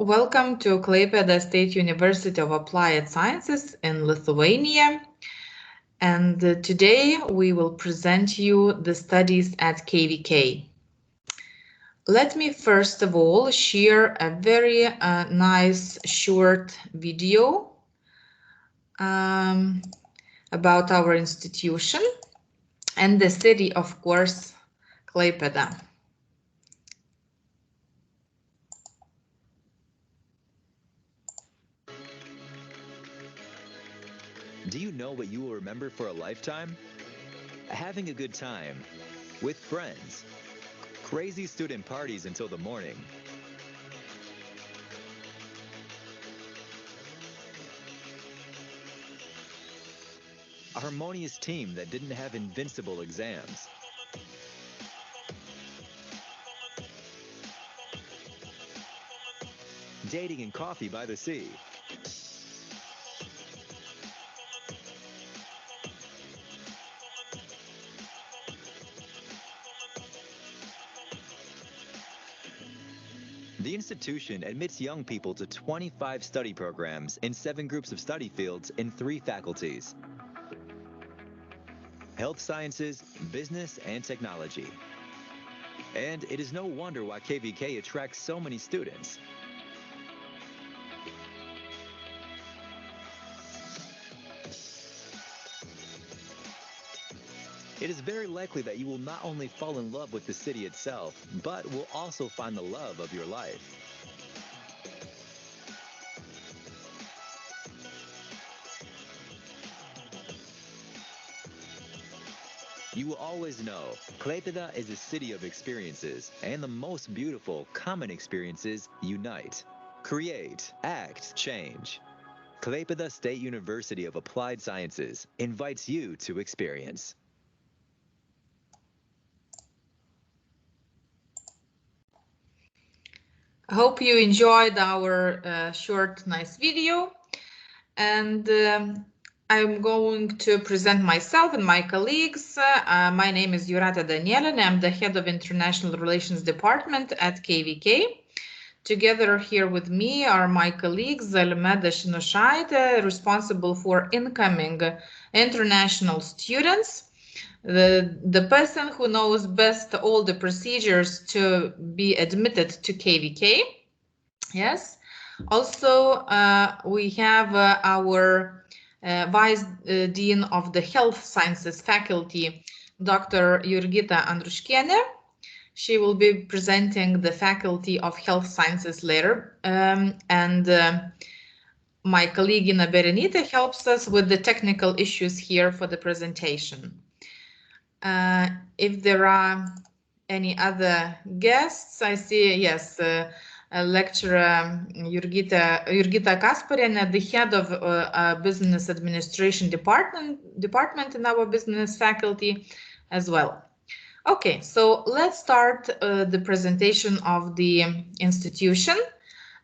welcome to Klaipeda State University of Applied Sciences in Lithuania. And today we will present you the studies at KVK. Let me first of all share a very nice short video about our institution and the city, of course, Klaipeda. Do you know what you will remember for a lifetime? Having a good time with friends, crazy student parties until the morning, a harmonious team that didn't have invincible exams, dating and coffee by the sea, The institution admits young people to 25 study programs in 7 groups of study fields in 3 faculties: health sciences, business, and technology. And it is no wonder why KVK attracts so many students. It is very likely that you will not only fall in love with the city itself, but will also find the love of your life. You will always know, Klaipeda is a city of experiences, and the most beautiful common experiences unite. Create, act, change. Klaipeda State University of Applied Sciences invites you to experience. I hope you enjoyed our short, nice video, and I'm going to present myself and my colleagues. My name is Jūratė Danielė, and I'm the head of International Relations Department at KVK. Together here with me are my colleagues Zalime Dašinošaitė, responsible for incoming international students, the person who knows best all the procedures to be admitted to KVK. Yes. Also, we have our Vice Dean of the Health Sciences Faculty, Dr. Jurgita Andruškienė. She will be presenting the Faculty of Health Sciences later, and my colleague Ina Berenytė helps us with the technical issues here for the presentation. If there are any other guests, I see, yes, lecturer Jurgita Kasparienė, the head of Business Administration department in our business faculty as well. Okay, so let's start the presentation of the institution.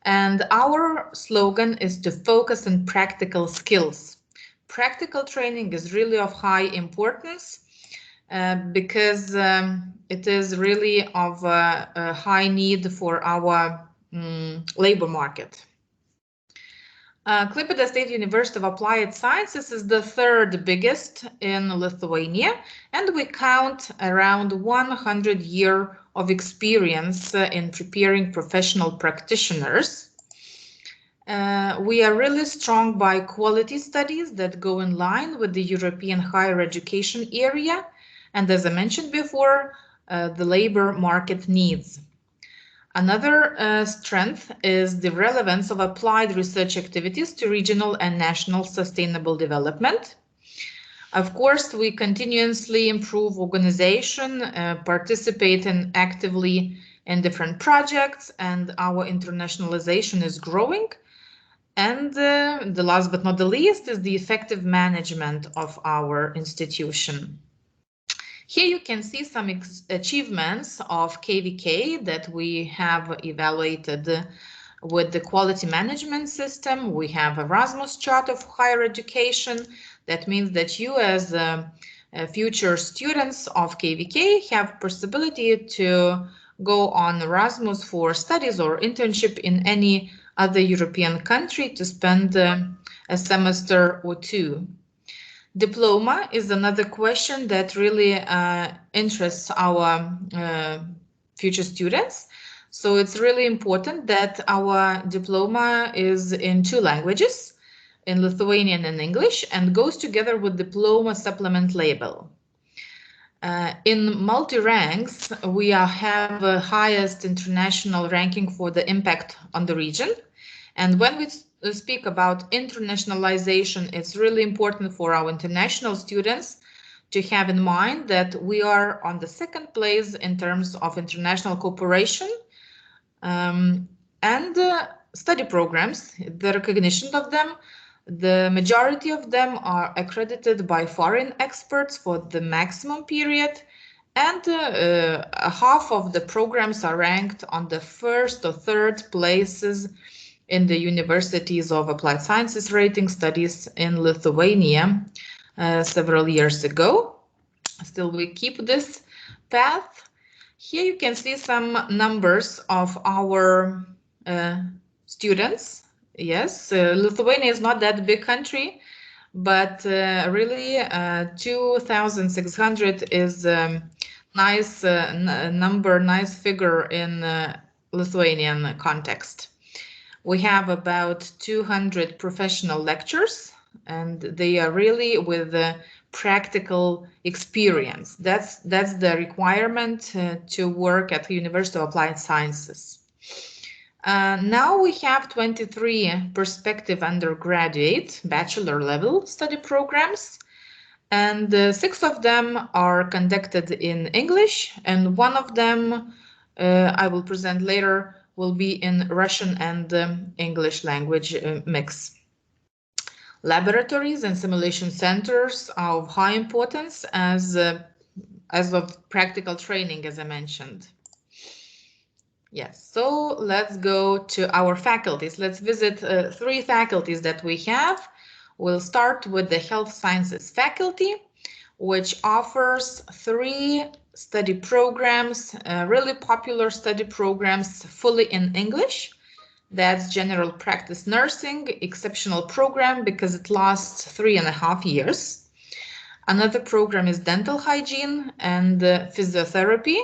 And our slogan is to focus on practical skills. Practical training is really of high importance because it is really of a high need for our labor market. Klaipeda State University of Applied Sciences is the 3rd biggest in Lithuania, and we count around 100 years of experience in preparing professional practitioners. We are really strong by quality studies that go in line with the European higher education area, and as I mentioned before, the labor market needs. Another strength is the relevance of applied research activities to regional and national sustainable development. Of course, we continuously improve organization, participate actively in different projects, and our internationalization is growing. And the last but not the least is the effective management of our institution. Here you can see some achievements of KVK that we have evaluated with the quality management system. We have Erasmus chart of higher education. That means that you as future students of KVK have possibility to go on Erasmus for studies or internship in any other European country to spend a semester or two. Diploma is another question that really interests our future students. So it's really important that our diploma is in 2 languages, in Lithuanian and English, and goes together with diploma supplement label. In multi-ranks, we have the highest international ranking for the impact on the region. And when we speak about internationalization, it's really important for our international students to have in mind that we are on the 2nd place in terms of international cooperation and study programs, the recognition of them. The majority of them are accredited by foreign experts for the maximum period, and half of the programs are ranked on the 1st or 3rd places in the Universities of Applied Sciences rating studies in Lithuania several years ago. Still, we keep this path. Here you can see some numbers of our students. Yes, Lithuania is not that big country, but really 2,600 is nice number, nice figure in Lithuanian context. We have about 200 professional lectures, and they are really with practical experience. That's the requirement to work at the University of Applied Sciences. Now we have 23 prospective undergraduate bachelor level study programs, and 6 of them are conducted in English, and 1 of them I will present later will be in Russian and English language mix. Laboratories and simulation centers are of high importance as of practical training, as I mentioned. Yes, so let's go to our faculties. Let's visit 3 faculties that we have. We'll start with the Health Sciences faculty, which offers 3 study programs, really popular study programs, fully in English. That's General Practice Nursing, exceptional program because it lasts 3.5 years. Another program is Dental Hygiene and Physiotherapy.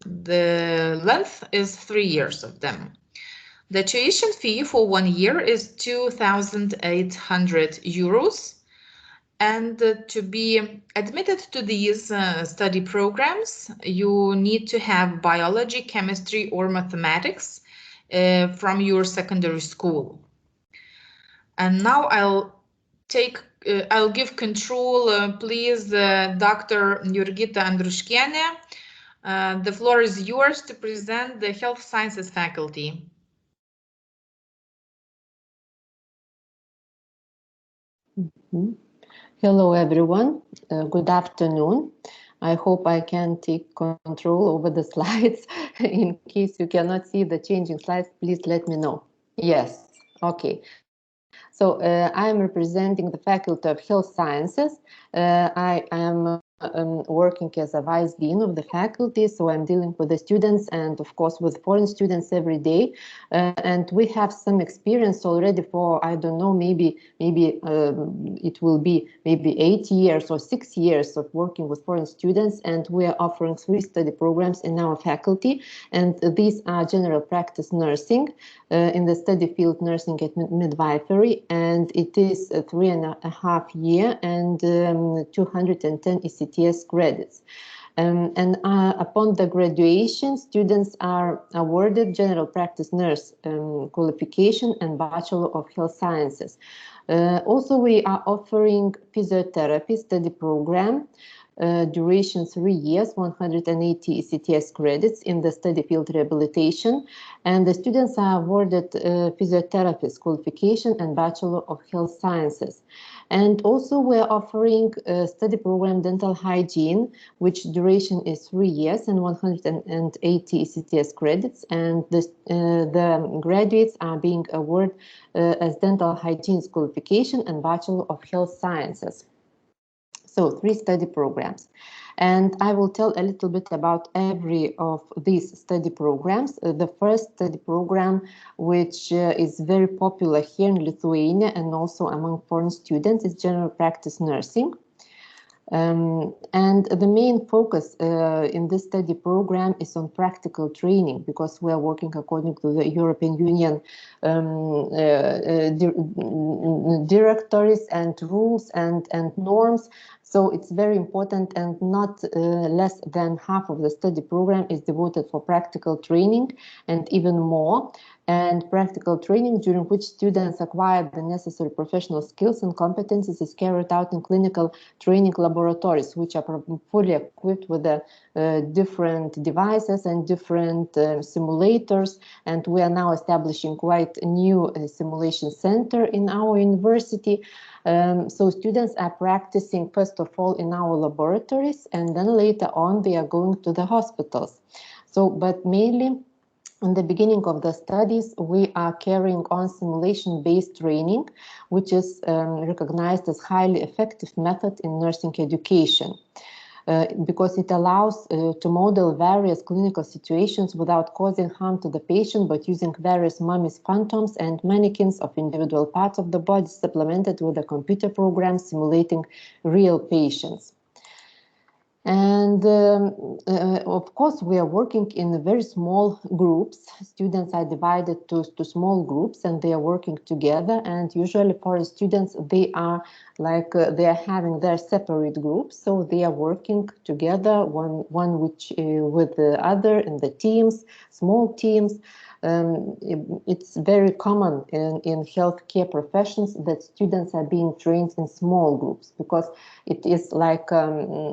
The length is 3 years of them. The tuition fee for 1 year is 2,800 euros. And to be admitted to these study programs, you need to have biology, chemistry, or mathematics from your secondary school. And now I'll give control, please, Dr. Jurgita Andrushkiene. The floor is yours to present the Health Sciences faculty. Mm-hmm. Hello, everyone. Good afternoon. I hope I can take control over the slides. In case you cannot see the changing slides, please let me know. Yes, okay. So I am representing the Faculty of Health Sciences. I am working as a vice dean of the faculty, so I'm dealing with the students and of course with foreign students every day. And we have some experience already for, I don't know, maybe it will be maybe 8 years or 6 years of working with foreign students, and we are offering 3 study programs in our faculty, and these are general practice nursing in the study field nursing and midwifery, and it is a 3.5 year and 210 ECTS credits. And upon the graduation, students are awarded general practice nurse qualification and Bachelor of Health Sciences. Also, we are offering physiotherapy study program, duration 3 years, 180 ECTS credits in the study field rehabilitation, and the students are awarded physiotherapist qualification and Bachelor of Health Sciences. And also we're offering a study program Dental Hygiene, which duration is 3 years and 180 ECTS credits, and the graduates are being awarded as Dental Hygiene qualification and Bachelor of Health Sciences. So 3 study programs. And I will tell a little bit about every of these study programs. The first study program, which is very popular here in Lithuania and also among foreign students, is general practice nursing. And the main focus in this study program is on practical training, because we are working according to the European Union directories and rules and norms. So it's very important, and not less than half of the study program is devoted for practical training, and even more. And practical training, during which students acquire the necessary professional skills and competencies, is carried out in clinical training laboratories, which are fully equipped with the different devices and different simulators. And we are now establishing quite a new simulation center in our university. So students are practicing first of all in our laboratories, and then later on they are going to the hospitals. So, but mainly in the beginning of the studies, we are carrying on simulation-based training, which is recognized as highly effective method in nursing education. Because it allows to model various clinical situations without causing harm to the patient, but using various mummies, phantoms, and mannequins of individual parts of the body, supplemented with a computer program simulating real patients. And of course, we are working in very small groups. Students are divided to small groups, and they are working together. And usually for students, they are like they are having their separate groups, so they are working together, one which with the other in the teams, small teams. It's very common in healthcare professions that students are being trained in small groups, because it is like a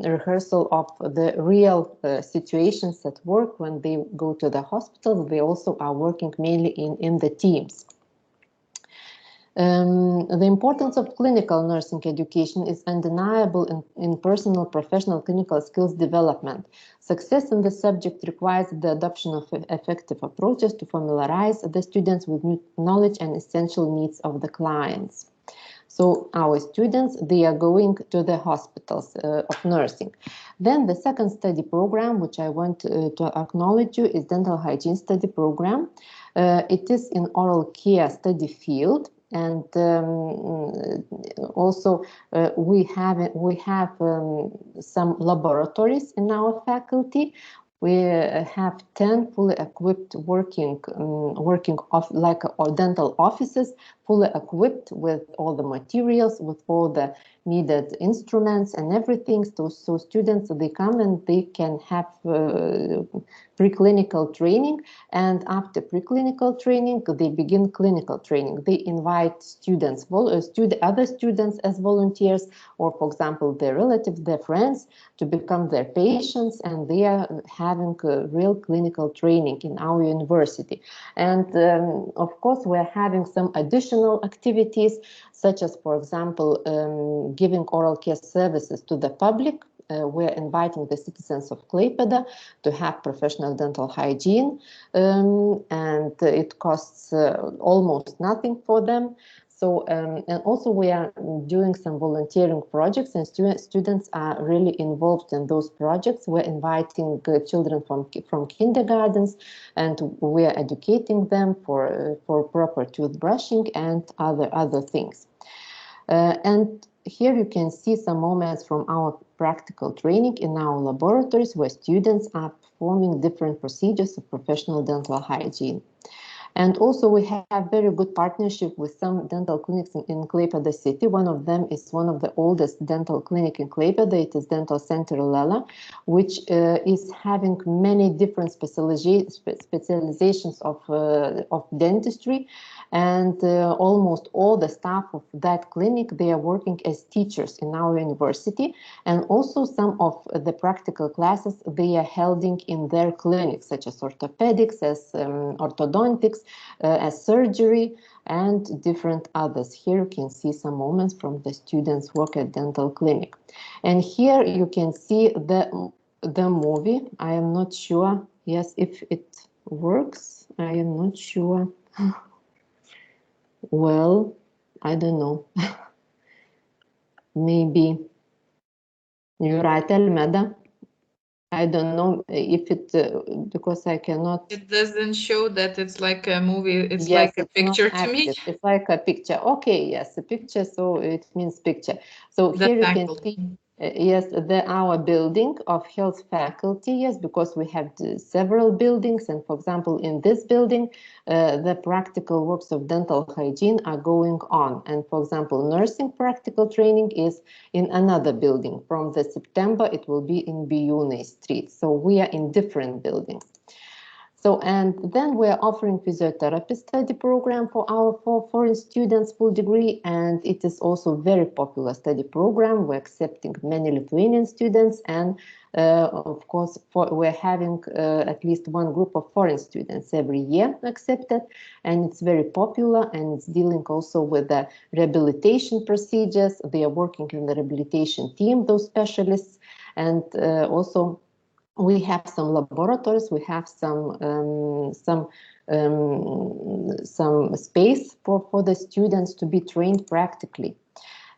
rehearsal of the real situations at work. When they go to the hospital, they also are working mainly in the teams. The importance of clinical nursing education is undeniable in personal, professional, clinical skills development. Success in the subject requires the adoption of effective approaches to familiarize the students with new knowledge and essential needs of the clients. So our students, they are going to the hospitals of nursing. Then the second study program, which I want to acknowledge you, is dental hygiene study program. It is in oral care study field. And also we have some laboratories in our faculty. We have 10 fully equipped working dental offices, fully equipped with all the materials, with all the needed instruments and everything. So students, they come and they can have preclinical training, and after preclinical training, they begin clinical training. They invite students, other students as volunteers, or for example, their relatives, their friends, to become their patients, and they are having real clinical training in our university. And of course, we're having some additional activities, such as, for example, giving oral care services to the public. We're inviting the citizens of Klaipeda to have professional dental hygiene, and it costs almost nothing for them. So, and also we are doing some volunteering projects, and students are really involved in those projects. We're inviting children from kindergartens, and we are educating them for proper toothbrushing and other things. And here you can see some moments from our practical training in our laboratories, where students are performing different procedures of professional dental hygiene. And also we have very good partnership with some dental clinics in Klaipeda city. One of them is one of the oldest dental clinic in Klaipeda. It is Dental Center Lela, which is having many different specializations of dentistry. And almost all the staff of that clinic, they are working as teachers in our university. And also some of the practical classes they are holding in their clinics, such as orthopedics, as orthodontics, as surgery, and different others. Here you can see some moments from the students' work at dental clinic. And here you can see the movie. I am not sure, yes, if it works. I am not sure. Well, I don't know. Maybe Jūratė, Almeda. I don't know if it, because I cannot. It doesn't show that it's like a movie. It's yes, like a picture to me. It's like a picture. Okay, yes, a picture. So it means picture. So The here faculty. You can see. Yes, our building of health faculty, yes, because we have several buildings. And for example, in this building, the practical works of dental hygiene are going on. And for example, nursing practical training is in another building. From the September, it will be in Bijūnai Street. So we are in different buildings. So, and then we're offering physiotherapy study program for our foreign students full degree, and it is also very popular study program. We're accepting many Lithuanian students, and of course, we're having at least one group of foreign students every year accepted, and it's very popular, and it's dealing also with the rehabilitation procedures. They are working in the rehabilitation team, those specialists, and also we have some laboratories, we have some space for the students to be trained practically.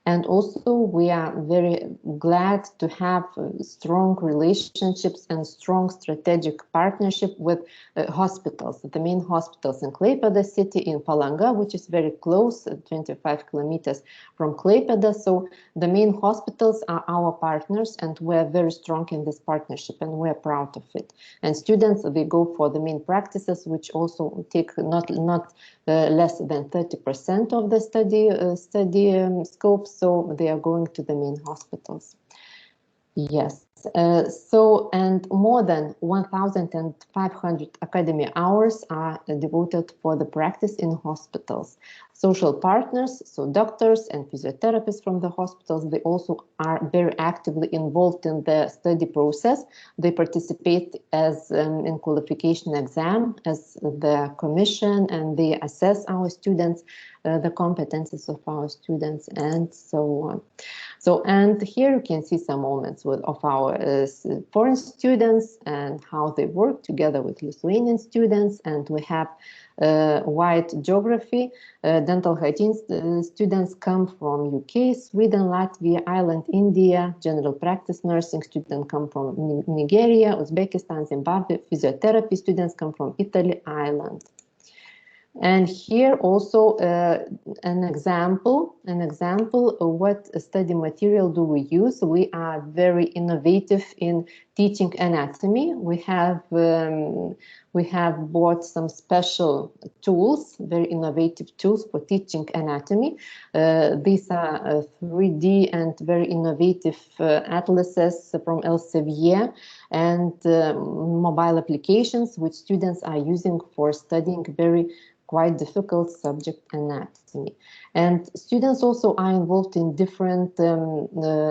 And also we are very glad to have strong relationships and strong strategic partnership with hospitals, the main hospitals in Klaipeda city, in Palanga, which is very close, 25 kilometers from Klaipeda. So the main hospitals are our partners, and we're very strong in this partnership, and we're proud of it. And students, they go for the main practices, which also take not less than 30% of the study scope, so they are going to the main hospitals. Yes, so, and more than 1,500 academy hours are devoted for the practice in hospitals. Social partners, so doctors and physiotherapists from the hospitals, they also are very actively involved in the study process. They participate as in qualification exam as the commission, and they assess our students, the competences of our students, and so on. So, and here you can see some moments of our foreign students and how they work together with Lithuanian students. And we have wide geography. Dental hygiene students come from UK, Sweden, Latvia, Ireland, India. General practice nursing students come from Nigeria, Uzbekistan, Zimbabwe. Physiotherapy students come from Italy, Ireland. And here also an example of what study material do we use. We are very innovative in teaching anatomy. We have bought some special tools, very innovative tools for teaching anatomy. These are 3D and very innovative atlases from Elsevier and mobile applications which students are using for studying very quite difficult subject, anatomy. And students also are involved in different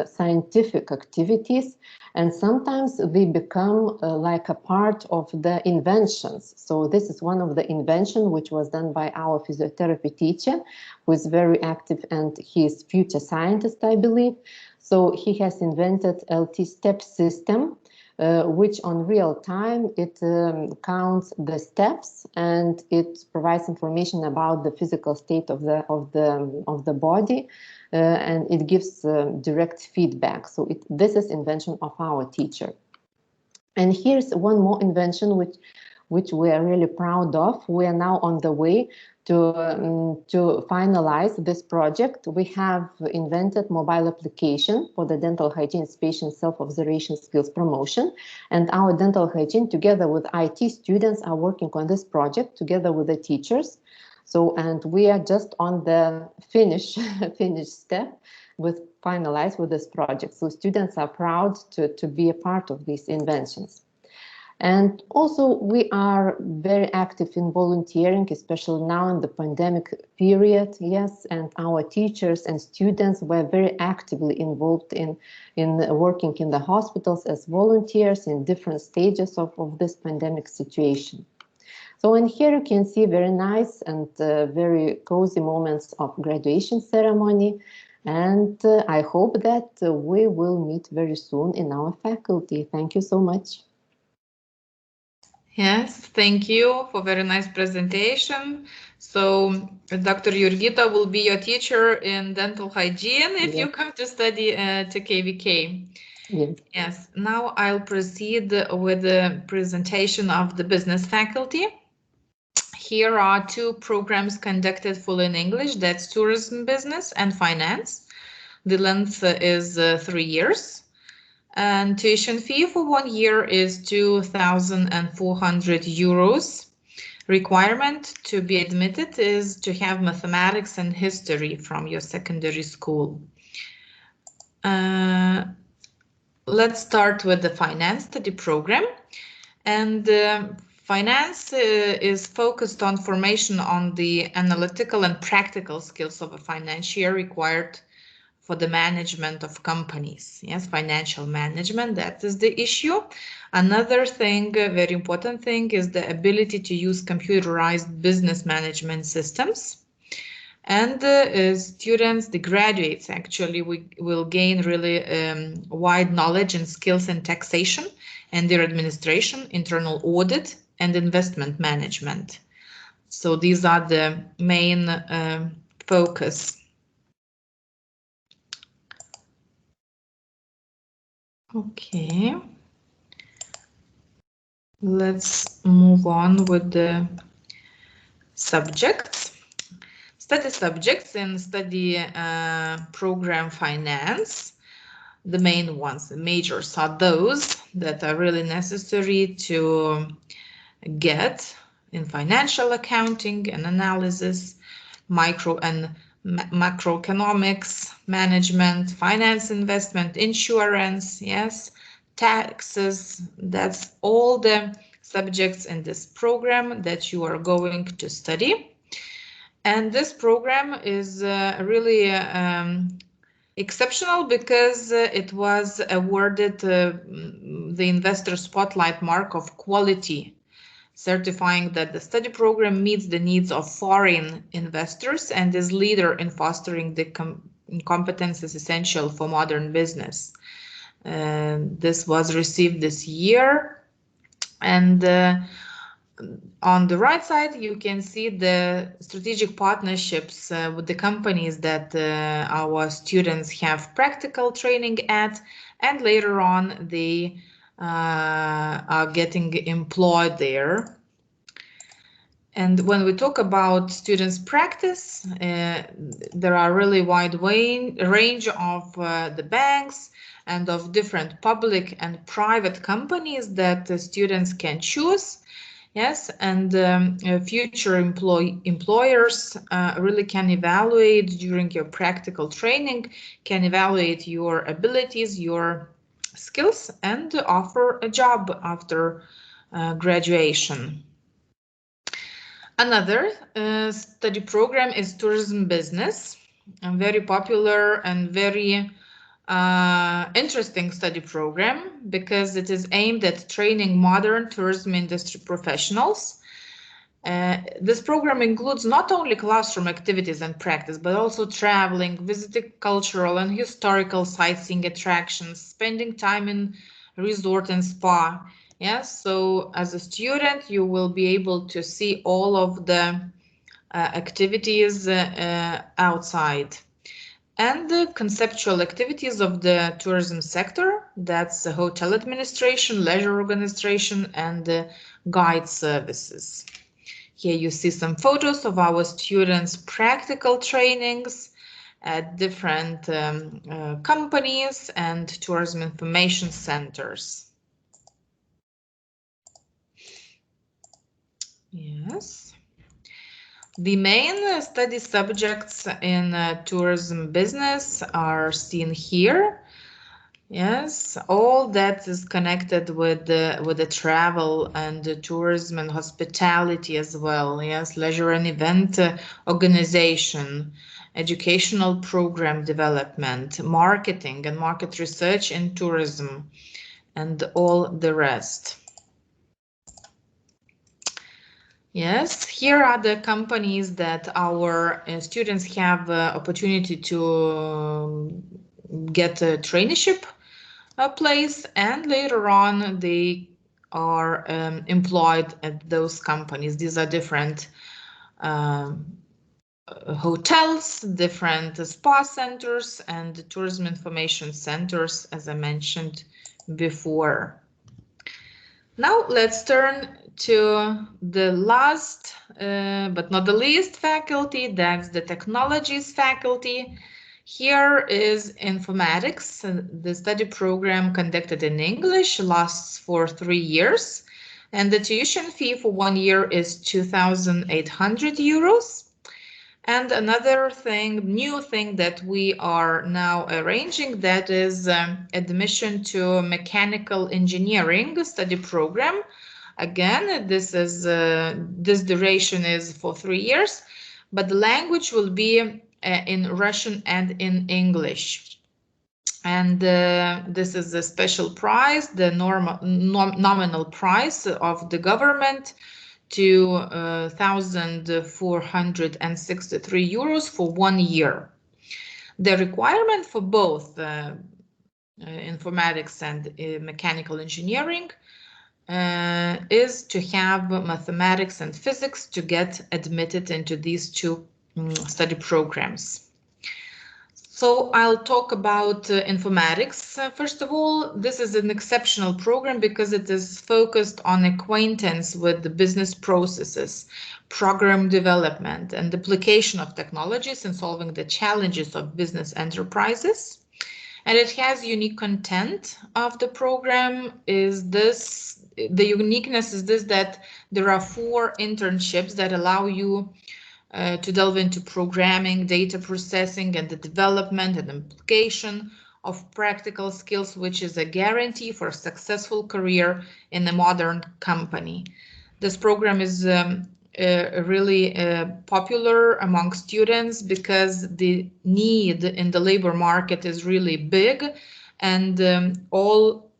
scientific activities, and sometimes they become like a part of the inventions. So this is one of the invention which was done by our physiotherapy teacher, who is very active, and he is future scientist, I believe. So he has invented LT step system, which on real time it counts the steps, and it provides information about the physical state of the body, and it gives direct feedback. So this is invention of our teacher. And here's one more invention which we are really proud of. We are now on the way to finalize this project. We have invented mobile application for the dental hygiene patient self-observation skills promotion, and our dental hygiene together with IT students are working on this project together with the teachers. So, and we are just on the finish step with finalize with this project. So students are proud to be a part of these inventions. And also we are very active in volunteering, especially now in the pandemic period. Yes, and our teachers and students were very actively involved in working in the hospitals as volunteers in different stages of this pandemic situation. So in here you can see very nice and very cozy moments of graduation ceremony. And I hope that we will meet very soon in our faculty. Thank you so much. Yes, thank you for very nice presentation. So Dr. Jurgita will be your teacher in dental hygiene if you come to study to KVK. Yes. Yes, now I'll proceed with the presentation of the business faculty. Here are two programs conducted fully in English, that's tourism business and finance. The length is 3 years. And tuition fee for 1 year is 2,400 euros. Requirement to be admitted is to have mathematics and history from your secondary school. Let's start with the finance study program. And finance is focused on formation on the analytical and practical skills of a financier required for the management of companies. Yes, financial management, that is the issue. Another thing, a very important thing, is the ability to use computerized business management systems. And students, the graduates, actually will gain really wide knowledge and skills in taxation and their administration, internal audit, and investment management. So these are the main focus. Okay. Let's move on with the subjects. Study subjects in study program finance. The main ones, the majors, are those that are really necessary to get in financial accounting and analysis, micro and macroeconomics, management, finance, investment, insurance, yes, taxes. That's all the subjects in this program that you are going to study. And this program is really exceptional because it was awarded the Investor Spotlight Mark of Quality, certifying that the study program meets the needs of foreign investors and is leader in fostering the competences essential for modern business. This was received this year. And on the right side, you can see the strategic partnerships with the companies that our students have practical training at, and later on they are getting employed there. And when we talk about students' practice, there are really wide range of the banks and of different public and private companies that the students can choose. Yes, and future employers really can evaluate during your practical training, can evaluate your abilities, your skills, and offer a job after graduation. Another study program is tourism business, a very popular and very interesting study program because it is aimed at training modern tourism industry professionals. This program includes not only classroom activities and practice, but also traveling, visiting cultural and historical sightseeing attractions, spending time in resort and spa. Yes, so as a student, you will be able to see all of the activities outside. And the conceptual activities of the tourism sector, that's the hotel administration, leisure organization, and the guide services. Here you see some photos of our students' practical trainings at different companies and tourism information centers. Yes. The main study subjects in tourism business are seen here. Yes, all that is connected with the travel and the tourism and hospitality as well. Yes, leisure and event organization, educational program development, marketing and market research in tourism, and all the rest. Yes, here are the companies that our students have opportunity to get a traineeship place, and later on they are employed at those companies. These are different hotels, different spa centers, and tourism information centers, as I mentioned before. Now let's turn to the last, but not the least faculty, that's the technologies faculty. Here is informatics. The study program conducted in English lasts for 3 years, and the tuition fee for 1 year is 2,800 euros. And another new thing that we are now arranging, that is admission to mechanical engineering study program. Again, this duration is for 3 years, but the language will be in Russian and in English. And this is a special price, the nominal price of the government, to 1,463 euros for 1 year. The requirement for both informatics and mechanical engineering is to have mathematics and physics to get admitted into these two study programs. So I'll talk about informatics. First of all, this is an exceptional program because it is focused on acquaintance with the business processes, program development, and application of technologies in solving the challenges of business enterprises. And it has unique content of the program. The uniqueness is this, that there are 4 internships that allow you to delve into programming, data processing, and the development and implication of practical skills, which is a guarantee for a successful career in a modern company. This program is really popular among students because the need in the labor market is really big, and all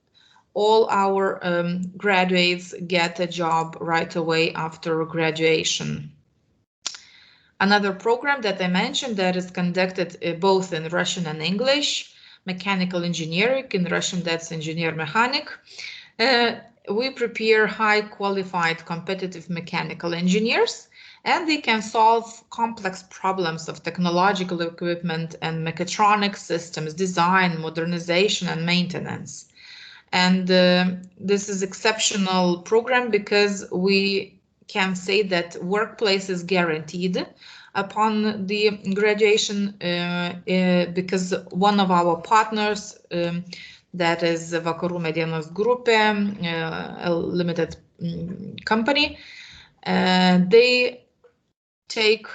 our graduates get a job right away after graduation. Another program that I mentioned that is conducted both in Russian and English, mechanical engineering. In Russian, that's engineer mechanic. We prepare high qualified competitive mechanical engineers, and they can solve complex problems of technological equipment and mechatronic systems, design, modernization, and maintenance. And this is exceptional program because we can say that workplace is guaranteed upon the graduation because one of our partners, that is Vakarų Medienos Grupė, a limited company, they take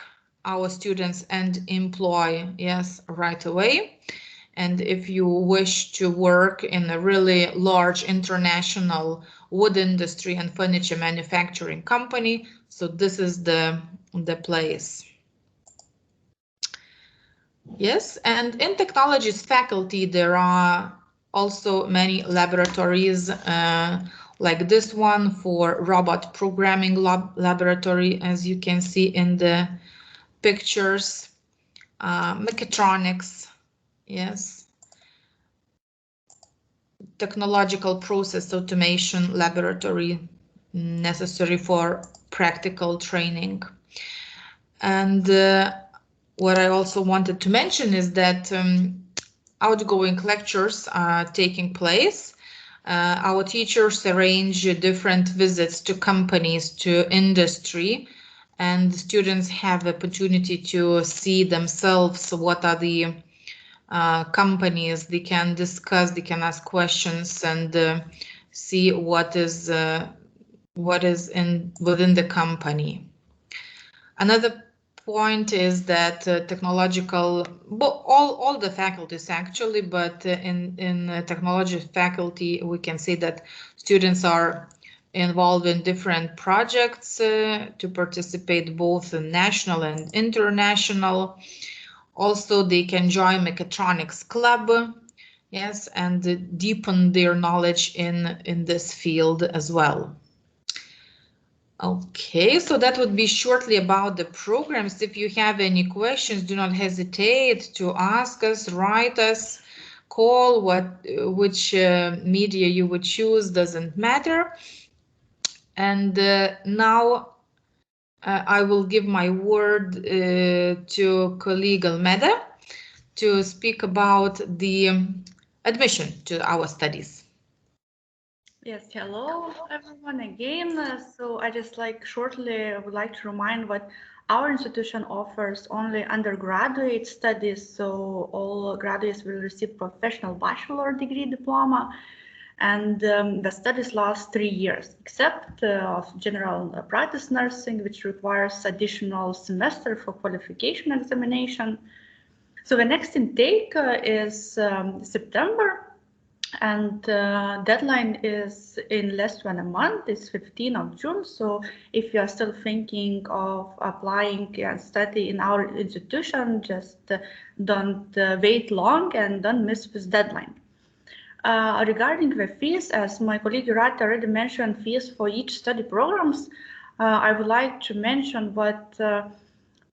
our students and employ, yes, right away. And if you wish to work in a really large international wood industry and furniture manufacturing company, so this is the place. Yes, and in technologies faculty, there are also many laboratories like this one for robot programming laboratory, as you can see in the pictures, mechatronics, yes, technological process automation laboratory necessary for practical training. And what I also wanted to mention is that outgoing lectures are taking place. Our teachers arrange different visits to companies, to industry, and students have the opportunity to see themselves what are the companies. They can discuss, they can ask questions, and see what is within the company. Another point is that technological, all the faculties actually, but in technology faculty, we can say that students are involved in different projects to participate both in national and international. Also, they can join mechatronics club, yes, and deepen their knowledge in this field as well. Okay, so that would be shortly about the programs. If you have any questions, do not hesitate to ask us, write us, call, which media you would choose, doesn't matter. And now I will give my word to colleague Almeda to speak about the admission to our studies. Yes, hello everyone again. So I just shortly would like to remind what our institution offers only undergraduate studies. So all graduates will receive professional bachelor degree diploma, and the studies last 3 years, except of general practice nursing, which requires additional semester for qualification examination. So the next intake is September. And deadline is in less than a month. It's 15th of June. So if you are still thinking of applying and study in our institution, just don't wait long and don't miss this deadline. Regarding the fees, as my colleague Yurata already mentioned, fees for each study programs, I would like to mention what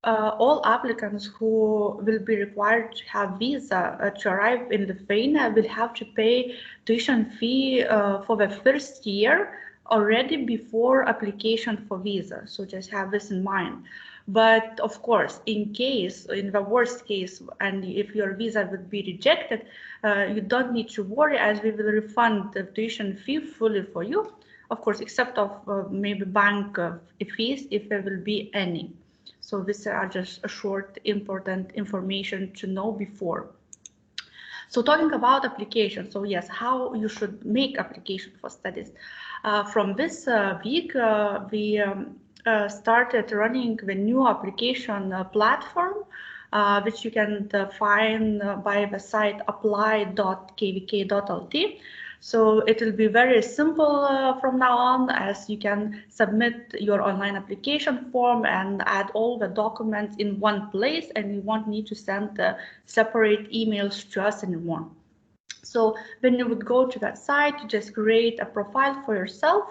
all applicants who will be required to have visa to arrive in Lithuania will have to pay tuition fee for the first year already before application for visa. So just have this in mind. But of course, in the worst case, and if your visa would be rejected, you don't need to worry, as we will refund the tuition fee fully for you. Of course, except of maybe bank fees, if there will be any. So these are just a short important information to know before. So talking about application, so yes, how you should make application for studies. From this week, we started running the new application platform, which you can find by the site apply.kvk.lt. So it will be very simple from now on, as you can submit your online application form and add all the documents in one place, and you won't need to send separate emails to us anymore. So when you would go to that site, you just create a profile for yourself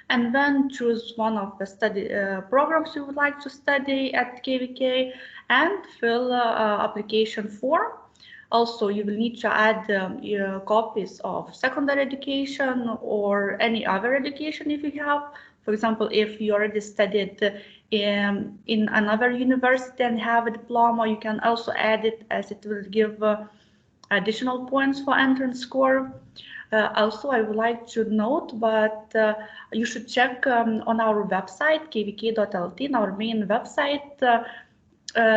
and then choose one of the study programs you would like to study at KVK and fill application form. Also, you will need to add your copies of secondary education or any other education if you have. For example, if you already studied in another university and have a diploma, you can also add it, as it will give additional points for entrance score. Also, I would like to note, but you should check on our website, kvk.lt, in our main website,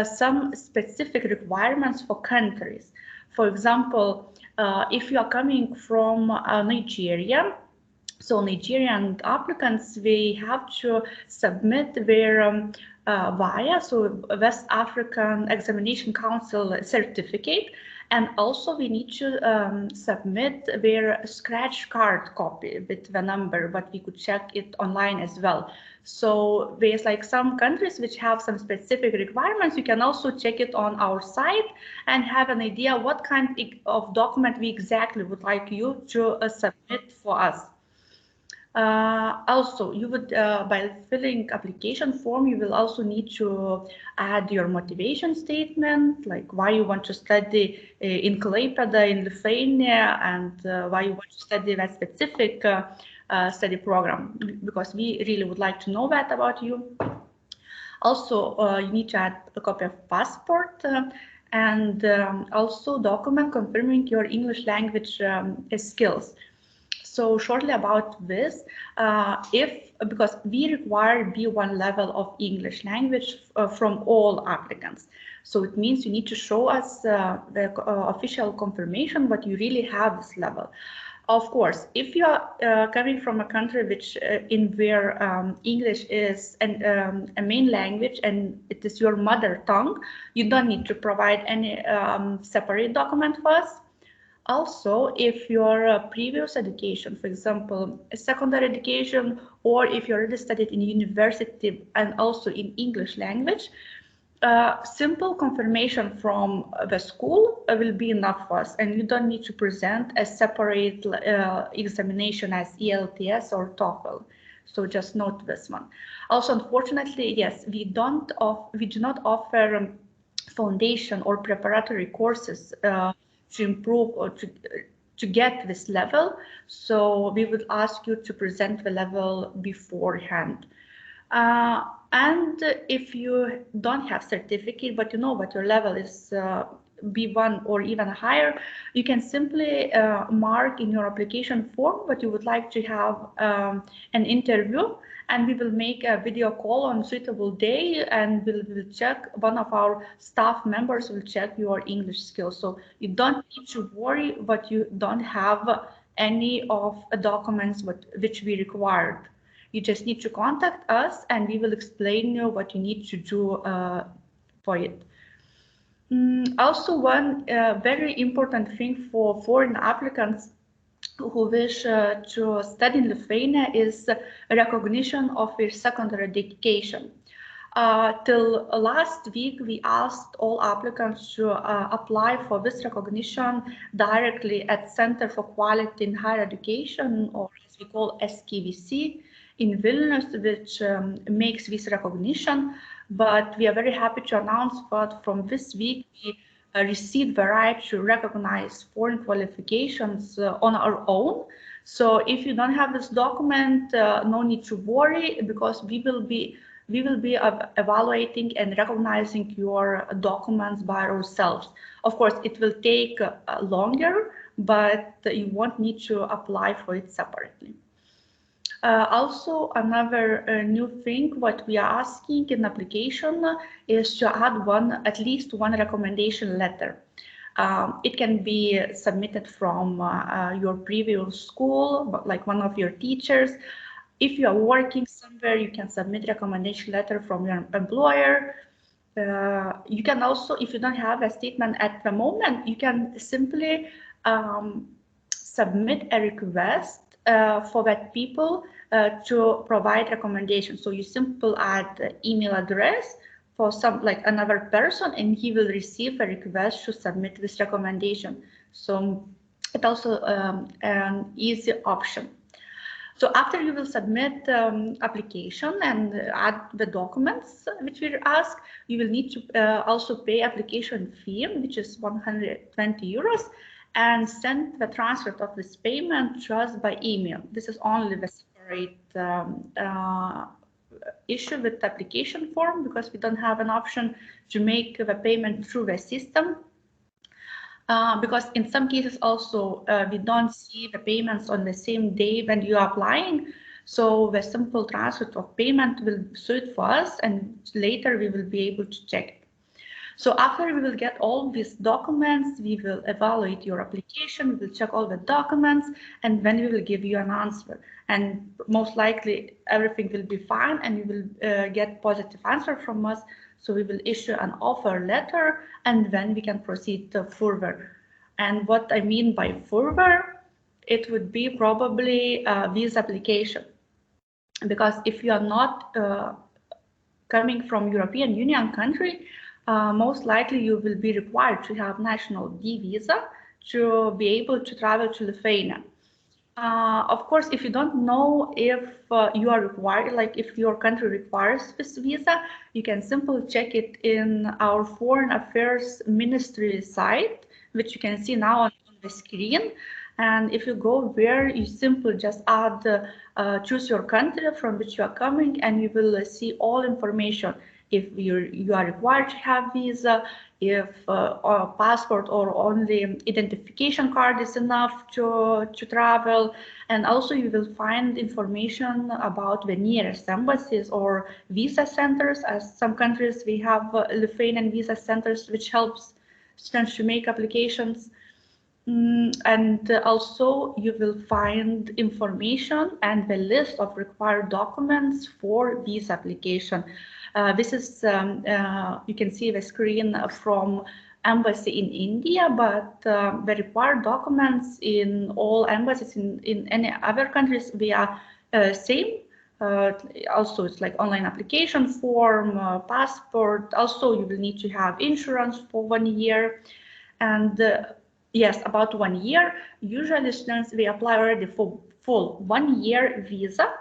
some specific requirements for countries. For example, if you are coming from Nigeria, so Nigerian applicants, they have to submit their VIA, so West African Examination Council certificate, and also we need to submit their scratch card copy with the number, but we could check it online as well. So there's some countries which have some specific requirements. You can also check it on our site and have an idea what kind of document we exactly would like you to submit for us. Also, you would, by filling application form, you will also need to add your motivation statement, like why you want to study in Klaipeda in Lithuania, and why you want to study that specific study program, because we really would like to know that about you. Also, you need to add a copy of passport and also document confirming your English language skills. So shortly about this, because we require B1 level of English language from all applicants. So it means you need to show us the official confirmation that you really have this level. Of course, if you are coming from a country which in where English is a main language and it is your mother tongue, you don't need to provide any separate document for us. Also, if your previous education, for example, a secondary education, or if you already studied in university and also in English language, simple confirmation from the school will be enough for us, and you don't need to present a separate examination as ELTS or TOEFL. So just note this one. Also, unfortunately, yes, we do not offer foundation or preparatory courses to improve or to get this level. So we would ask you to present the level beforehand. And if you don't have certificate, but you know what your level is B1 or even higher, you can simply mark in your application form what you would like to have an interview, and we will make a video call on suitable day, and we'll check, one of our staff members will check your English skills. So you don't need to worry, but you don't have any of the documents which we required. You just need to contact us and we will explain you what you need to do for it. Also, one very important thing for foreign applicants who wish to study in Lithuania is recognition of their secondary education. Till last week, we asked all applicants to apply for this recognition directly at Center for Quality in Higher Education, or as we call SKVC, in Vilnius, which makes this recognition. But we are very happy to announce that from this week, we received the right to recognize foreign qualifications on our own. So if you don't have this document, no need to worry, because we will be evaluating and recognizing your documents by ourselves. Of course, it will take longer, but you won't need to apply for it separately. Also, another new thing what we are asking in application is to add at least one recommendation letter. It can be submitted from your previous school, like one of your teachers. If you are working somewhere, you can submit recommendation letter from your employer. You can also, if you don't have a statement at the moment, you can simply submit a request for that people to provide recommendations. So you simply add email address for another person, and he will receive a request to submit this recommendation. So it's also an easy option. So after you will submit application and add the documents which we ask, you will need to also pay application fee, which is 120 euros, and send the transcript of this payment to us by email. This is only the separate issue with the application form, because we don't have an option to make the payment through the system. Because in some cases also we don't see the payments on the same day when you are applying. So the simple transfer of payment will suit for us, and later we will be able to check it. So after we will get all these documents, we will evaluate your application, we will check all the documents, and then we will give you an answer. And most likely everything will be fine, and you will get positive answer from us. So we will issue an offer letter, and then we can proceed further. And what I mean by further, it would be probably a visa application. Because if you are not coming from European Union country, most likely you will be required to have national D visa to be able to travel to Lithuania. Of course, if you don't know if you are required, like if your country requires this visa, you can simply check it in our Foreign Affairs Ministry site, which you can see now on the screen. And if you go there, you simply just add, choose your country from which you are coming, and you will see all information. If you are required to have visa, if a passport or only identification card is enough to travel. And also you will find information about the nearest embassies or visa centers. As some countries, we have Lithuanian visa centers, which helps students to make applications. And also you will find information and the list of required documents for visa application. This is, you can see the screen from embassy in India, but the required documents in all embassies in any other countries, we are same. Also, it's like online application form, passport. Also, you will need to have insurance for 1 year. And yes, about 1 year. Usually students, we apply already for full 1 year visa.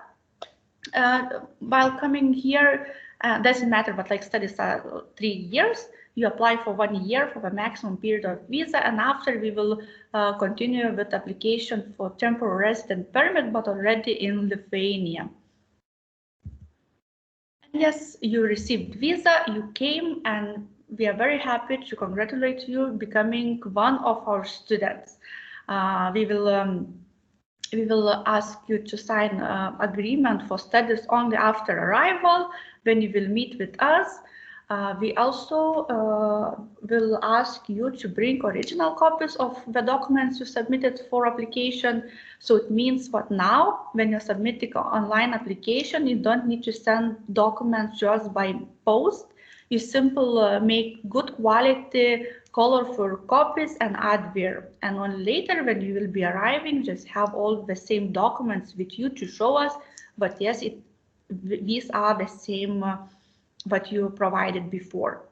While coming here, doesn't matter, but like studies are 3 years, you apply for 1 year for the maximum period of visa, and after we will continue with application for temporary resident permit, but already in Lithuania. Yes, you received visa, you came, and we are very happy to congratulate you becoming one of our students. We will ask you to sign agreement for studies only after arrival when you will meet with us. We also will ask you to bring original copies of the documents you submitted for application. So it means what now, when you're submitting an online application, you don't need to send documents just by post. You simply make good quality, colorful copies and add there. And on later, when you will be arriving, just have all the same documents with you to show us. But yes, these are the same what you provided before.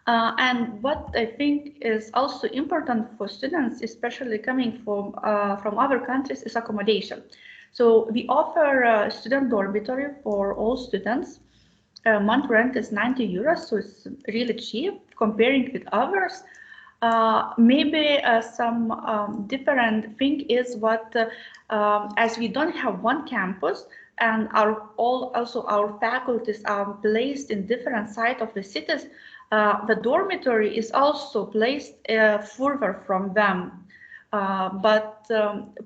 And what I think is also important for students, especially coming from other countries, is accommodation. So we offer a student dormitory for all students. Month rent is 90 euros, so it's really cheap comparing with others. Maybe some different thing is what, as we don't have one campus, and also our faculties are placed in different sides of the cities, the dormitory is also placed further from them. But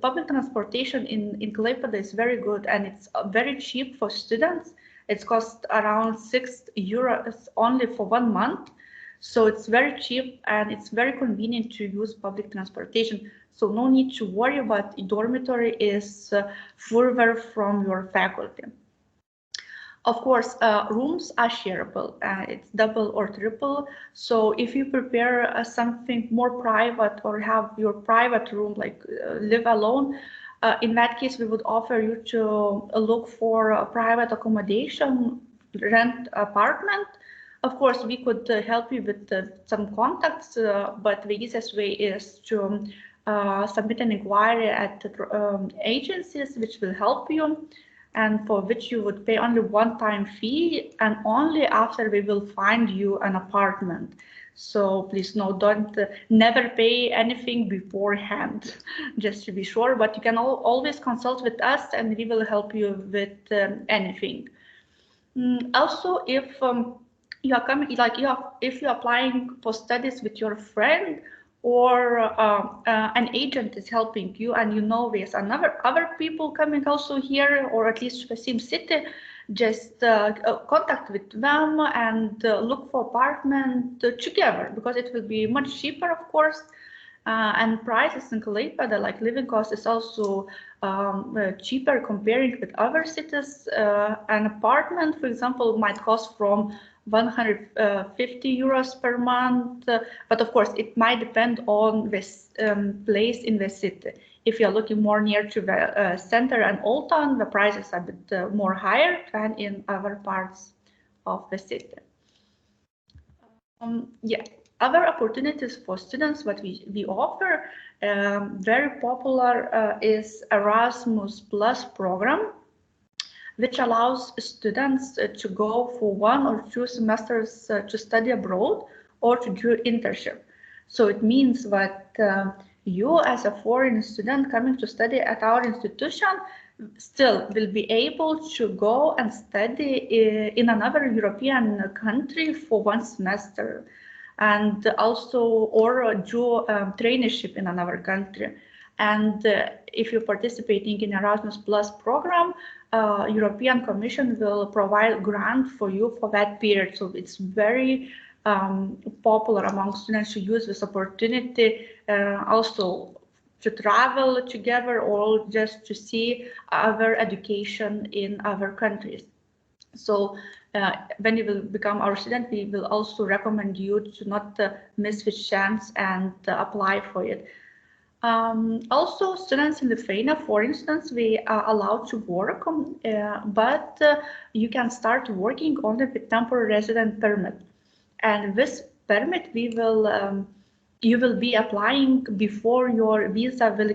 public transportation in Klaipeda is very good, and it's very cheap for students. It's cost around 6 euros only for 1 month. So it's very cheap and it's very convenient to use public transportation. So no need to worry about dormitory is further from your faculty. Of course, rooms are shareable. It's double or triple. So if you prepare something more private or have your private room, like live alone, in that case, we would offer you to look for a private accommodation, rent apartment. Of course, we could help you with some contacts, but the easiest way is to submit an inquiry at agencies which will help you, and for which you would pay only one-time fee, and only after we will find you an apartment. So please don't never pay anything beforehand, just to be sure. But you can always consult with us, and we will help you with anything. Also, if you are coming, if you're applying for studies with your friend, or an agent is helping you, and you know there's other people coming also here, or at least the same city, just contact with them and look for apartment together, because it will be much cheaper, of course. And prices in Klaipeda, like living cost, is also cheaper comparing with other cities. An apartment, for example, might cost from 150 euros per month, but of course it might depend on this place in the city. If you're looking more near to the center and Old Town, the prices are a bit more higher than in other parts of the city. Yeah. Other opportunities for students, what we offer, very popular is Erasmus Plus program, which allows students to go for 1 or 2 semesters to study abroad or to do internship. So it means that you, as a foreign student coming to study at our institution, still will be able to go and study in another European country for 1 semester, and also or do traineeship in another country. And if you're participating in Erasmus Plus program, European Commission will provide grant for you for that period. So it's very popular among students to use this opportunity also to travel together, or just to see other education in other countries. So when you will become our student, we will also recommend you to not miss this chance and apply for it. Also, students in Lithuania, for instance, we are allowed to work, but you can start working only with temporary resident permit. And this permit you will be applying before your visa will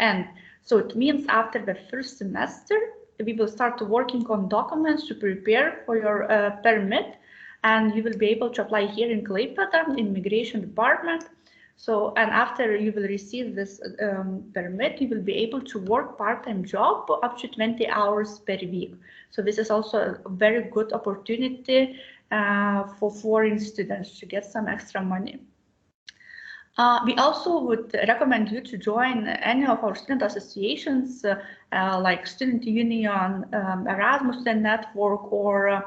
end. So it means after the first semester, we will start working on documents to prepare for your permit, and you will be able to apply here in Klaipeda, in Immigration Department. So, and after you will receive this permit, you will be able to work part-time job up to 20 hours per week. So this is also a very good opportunity for foreign students to get some extra money. We also would recommend you to join any of our student associations like Student Union, Erasmus Student Network, or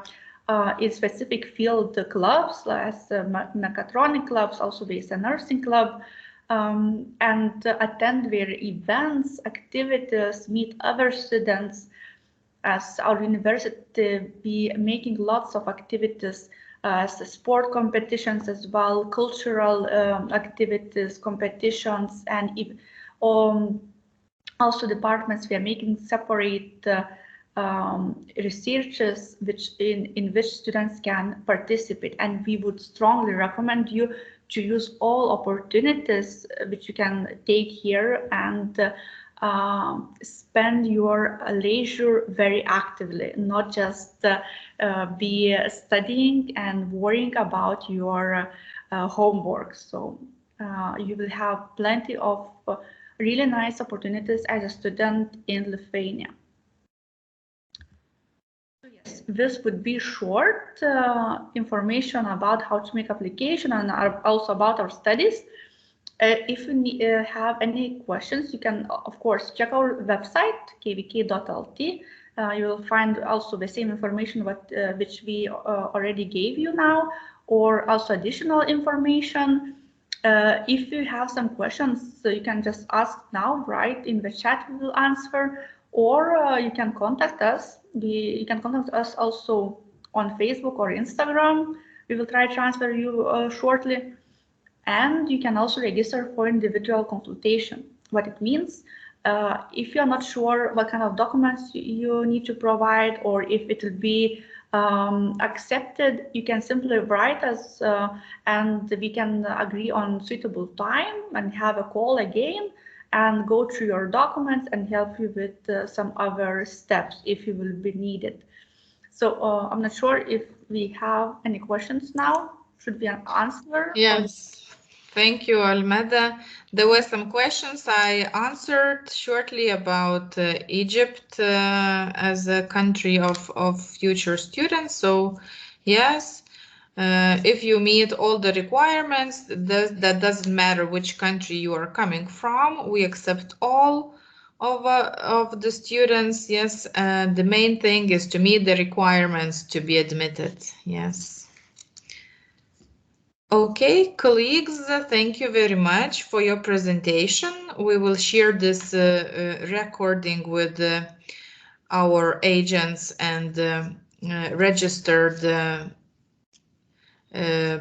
in specific field clubs like mechatronic clubs, also there's a nursing club, and attend their events, activities, meet other students. As our university be making lots of activities, sport competitions as well, cultural activities, competitions, and also departments. We are making separate researches in which students can participate, and we would strongly recommend you to use all opportunities which you can take here and spend your leisure very actively, not just be studying and worrying about your homework. So you will have plenty of really nice opportunities as a student in Lithuania. So yes, this would be short information about how to make application and also about our studies. If you have any questions, you can, of course, check our website, kvk.lt. You will find also the same information which we already gave you now, or also additional information. If you have some questions, so you can just ask now, right in the chat, we will answer, or you can contact us. You can contact us also on Facebook or Instagram. We will try to transfer you shortly. And you can also register for individual consultation. What it means, if you're not sure what kind of documents you need to provide, or if it will be accepted, you can simply write us and we can agree on suitable time and have a call again and go through your documents and help you with some other steps if you will be needed. So I'm not sure if we have any questions now. Should we answer? Yes. Thank you, Almeda. There were some questions I answered shortly about Egypt as a country of future students. So yes, if you meet all the requirements, that doesn't matter which country you are coming from. We accept all of the students. Yes, the main thing is to meet the requirements to be admitted. Yes. Okay, colleagues, thank you very much for your presentation. We will share this recording with our agents and registered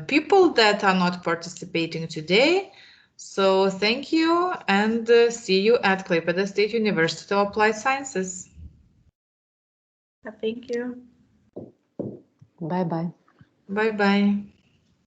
people that are not participating today. So thank you and see you at Klaipeda State University of Applied Sciences. Thank you. Bye-bye. Bye-bye.